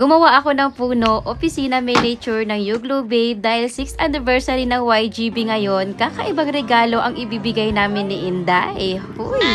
Gumawa ako ng puno, opisina miniature ng Yuglo Babe dahil 6th anniversary ng YGB ngayon. Kakaibang regalo ang ibibigay namin ni Inday. Huy!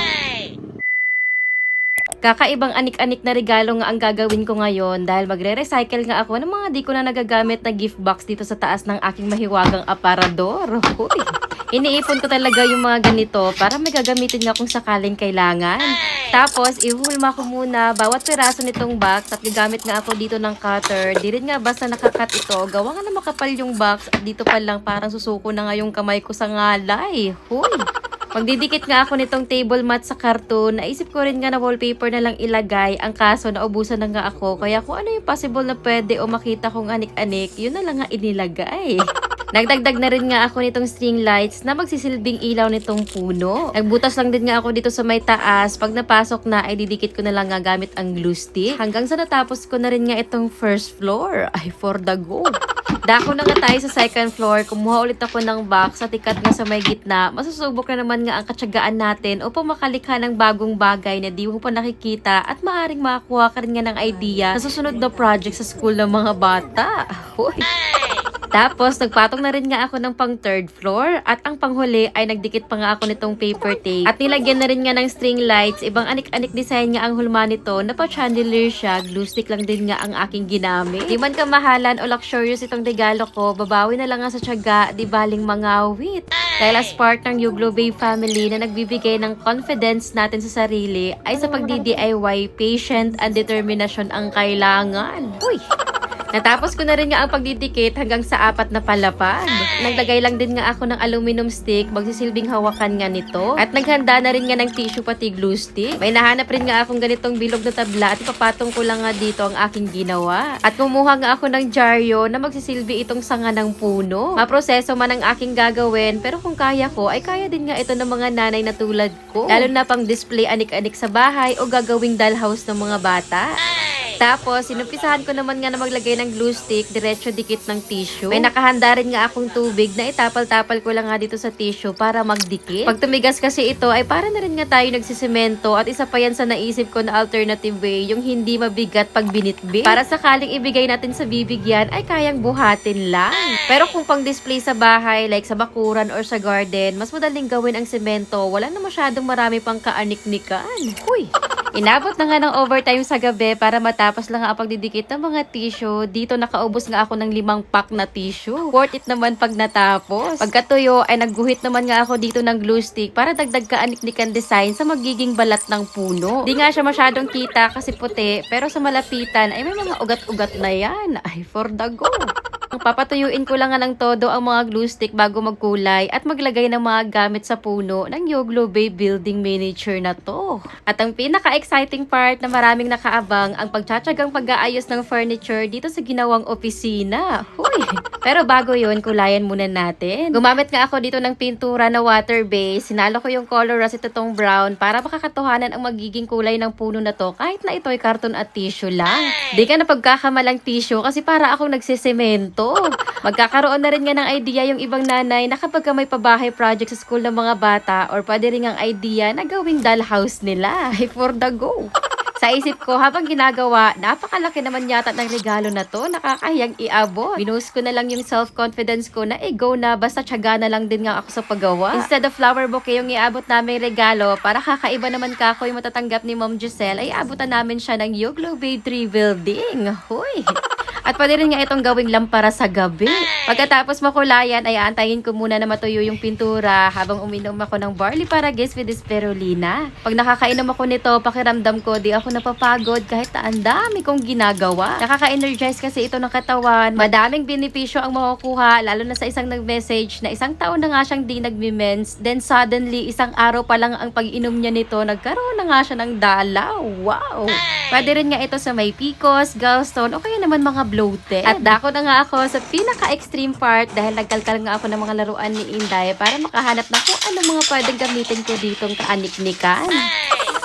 Kakaibang anik-anik na regalo nga ang gagawin ko ngayon dahil magre-recycle nga ako ng mga di ko na nagagamit na gift box dito sa taas ng aking mahiwagang aparador. Huy! Iniipon ko talaga yung mga ganito para may gagamitin nga kung sakaling kailangan. Tapos, ihulma ko muna bawat piraso nitong box at gagamit nga ako dito ng cutter. Di rin nga basta nakakat ito. Gawa nga na makapal yung box at dito pa lang parang susuko na nga yung kamay ko sa ngalay. Huy! Magdidikit nga ako nitong table mat sa karton. Naisip ko rin nga na wallpaper na lang ilagay. Ang kaso, naubusan na nga ako. Kaya kung ano yung possible na pwede o makita kong anik-anik, yun na lang nga inilagay. Nagdagdag na rin nga ako nitong string lights na magsisilbing ilaw nitong puno. Nagbutas lang din nga ako dito sa may taas. Pag napasok na, ay didikit ko na lang nga gamit ang glue stick. Hanggang sa natapos ko na rin nga itong first floor. Ay, for the go! Dako na nga tayo sa second floor. Kumuha ulit ako ng box at ikat nga sa may gitna. Masusubok na naman nga ang katsagaan natin upang makalikha ng bagong bagay na di mo pa nakikita at maaring makakuha ka rin nga ng idea sa susunod na project sa school ng mga bata. Hoy! Tapos, nagpatong na rin nga ako ng pang third floor at ang panghuli ay nagdikit pa nga ako nitong paper tape at nilagyan na rin nga ng string lights. Ibang anik-anik design nga ang hulma nito na pa-chandelier siya. Glue stick lang din nga ang aking ginamit. Di man kamahalan o luxurious itong regalo ko, babawi na lang nga sa tiyaga, di baling mangawit. Dahil as part ng Yuglo Babe family na nagbibigay ng confidence natin sa sarili ay sa pagdi-DIY, patient and determination ang kailangan. Uy! Natapos ko na rin nga ang pagdidikit hanggang sa 4 na palapag. Naglagay lang din nga ako ng aluminum stick, magsisilbing hawakan nga nito. At naghanda na rin nga ng tissue pati glue stick. May nahanap rin nga akong ganitong bilog na tabla at ipapatong ko lang nga dito ang aking ginawa. At kumuha nga ako ng dyaryo na magsisilbi itong sanga ng puno. Maproseso man ang aking gagawin, pero kung kaya ko, ay kaya din nga ito ng mga nanay na tulad ko. Lalo na pang display anik-anik sa bahay o gagawing dollhouse ng mga bata. Tapos, sinumpisahan ko naman nga na maglagay ng glue stick, diretso dikit ng tissue. May nakahanda rin nga akong tubig na itapal-tapal ko lang nga dito sa tissue para magdikit. Pag tumigas kasi ito, ay para na rin nga tayo nagsisemento at isa pa yan sa naisip ko na alternative way, yung hindi mabigat pag binitbit. Para sakaling ibigay natin sa bibigyan, ay kayang buhatin lang. Pero kung pang display sa bahay, like sa bakuran or sa garden, mas madaling gawin ang semento. Wala na masyadong marami pang kaanik-nikan. Uy! Inabot na nga ng overtime sa gabi para matapos lang nga ang pagdidikit ng mga tissue. Dito nakaubos nga ako ng 5 pack na tissue. Worth it naman pag natapos. Pagkatuyo ay nagguhit naman nga ako dito ng glue stick para dagdag kaanik-nikan design sa magiging balat ng puno. Di nga siya masyadong kita kasi puti, pero sa malapitan ay may mga ugat-ugat na yan. Ay, for the go! Papatuyuin ko lang nga ng todo ang mga glue stick bago magkulay at maglagay ng mga gamit sa puno ng Yuglo Babe building miniature na to. At ang pinaka-exciting part na maraming nakaabang ang pagtsatsagang pag-aayos ng furniture dito sa ginawang opisina. Huy! Pero bago yun, kulayan muna natin. Gumamit nga ako dito ng pintura na water-based. Sinalo ko yung color rust itong brown para makakatuhanan ang magiging kulay ng puno na to kahit na ito'y karton at tissue lang. Di ka na pagkakamalang tissue kasi para akong nagsisemento. Magkakaroon na rin nga ng idea yung ibang nanay na kapag may pabahay project sa school ng mga bata or pwede rin ang idea na gawing dollhouse nila. Ay, for the go! Sa isip ko, habang ginagawa, napakalaki naman yata ng regalo na to, nakakahiyang iabot. Binuhos ko na lang yung self-confidence ko na go na, basta tiyaga na lang din nga ako sa paggawa. Instead of flower bouquet yung iabot namin regalo, para kakaiba naman kako yung matatanggap ni Ma'am Giselle, ay abutan namin siya ng Yuglo Babe 3 building. Huy! At pwede rin nga itong gawing lampara sa gabi. Pagkatapos makulayan, ay aantayin ko muna na matuyo yung pintura habang uminom ako ng barley paragis with spirulina. Pag nakakainom ako nito, pakiramdam ko, di ako napapagod kahit na ang dami kong ginagawa. Nakaka-energize kasi ito ng katawan. Madaming benepisyo ang makukuha, lalo na sa isang nag-message na 1 taon na nga siyang di nagme-mens. Then suddenly, 1 araw pa lang ang pag-inom niya nito, nagkaroon na nga siya ng dalaw. Wow! Pwede rin nga ito sa may PCOS, gallstone, o kaya naman mga bloated. At dako na nga ako sa pinaka-extreme part dahil nagkalkal nga ako ng mga laruan ni Inday para makahanap na kung ano mga pwedeng gamitin ko ditong kaanik-nikan.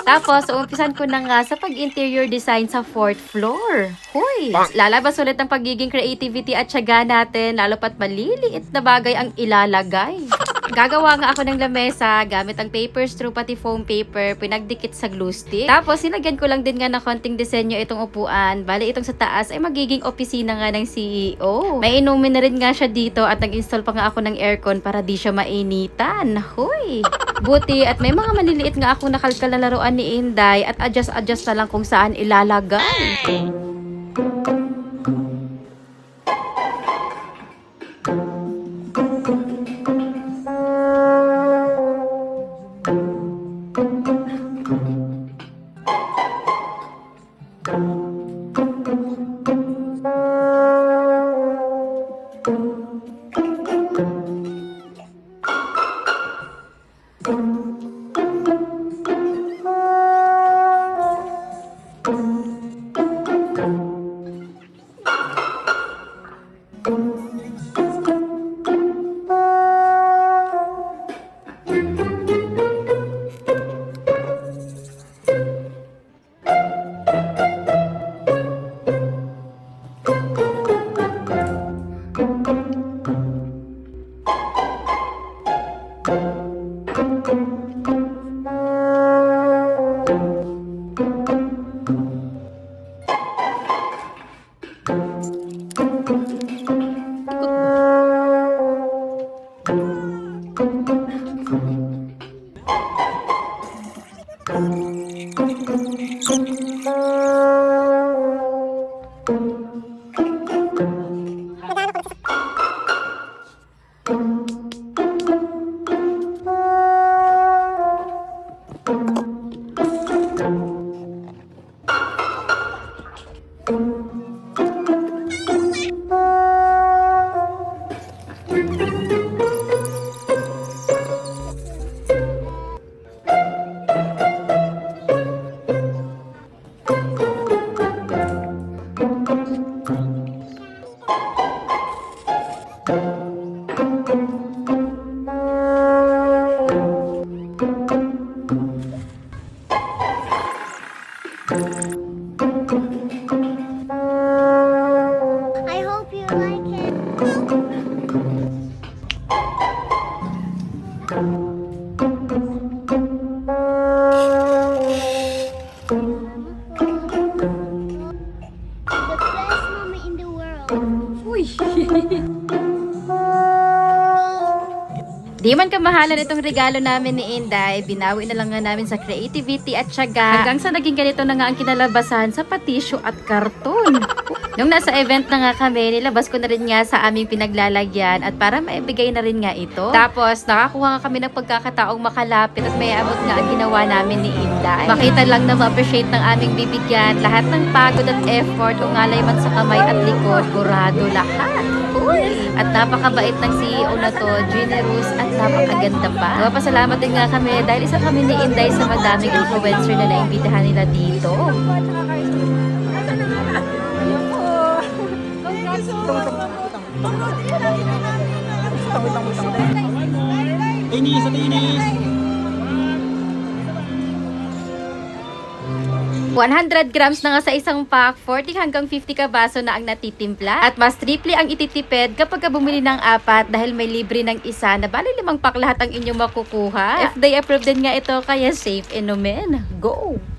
Tapos, umpisan ko na nga sa pag-interior design sa 4th floor. Hoy, lalabas ulit ang pagiging creativity at tiyaga natin, lalo pat maliliit na bagay ang ilalagay. Gagawa nga ako ng lamesa gamit ang paper straw pati foam paper, pinagdikit sa glue stick. Tapos sinagyan ko lang din nga na konting disenyo itong upuan. Bali itong sa taas ay magiging opisina nga ng CEO. May inumin na rin nga siya dito at nag-install pa nga ako ng aircon para di siya mainitan. Hoy! Buti at may mga maliliit nga ako nakalkal na laruan ni Inday at adjust na lang kung saan ilalagay. I hope you like it. The best mama in the world. Uy! Di man kamahalan itong regalo namin ni Inday, binawi na lang nga namin sa creativity at tiyaga hanggang sa naging ganito na nga ang kinalabasan sa patisyo at karton. Nung nasa event na nga kami, nilabas ko na rin nga sa aming pinaglalagyan at para maibigay na rin nga ito. Tapos nakakuha nga kami ng pagkakataong makalapit at may abot nga ang ginawa namin ni Inday. Makita lang na ma-appreciate ng aming bibigyan lahat ng pagod at effort kung alay man sa kamay at likod, kurado lahat. At napakabait ng CEO na to, generous at napakaganda pa. Pasalamat din nga kami dahil isa kami ni Inday sa madaming influencer na naimbitahan nila dito. Tinis, tinis. 100 grams na nga sa isang pack, 40 hanggang 50 kabaso na ang natitimpla. At mas triple ang ititipid kapag bumili ng 4 dahil may libre ng isa na bali 5 pack lahat ang inyong makukuha. FDA approved din nga ito kaya safe inumin. Go!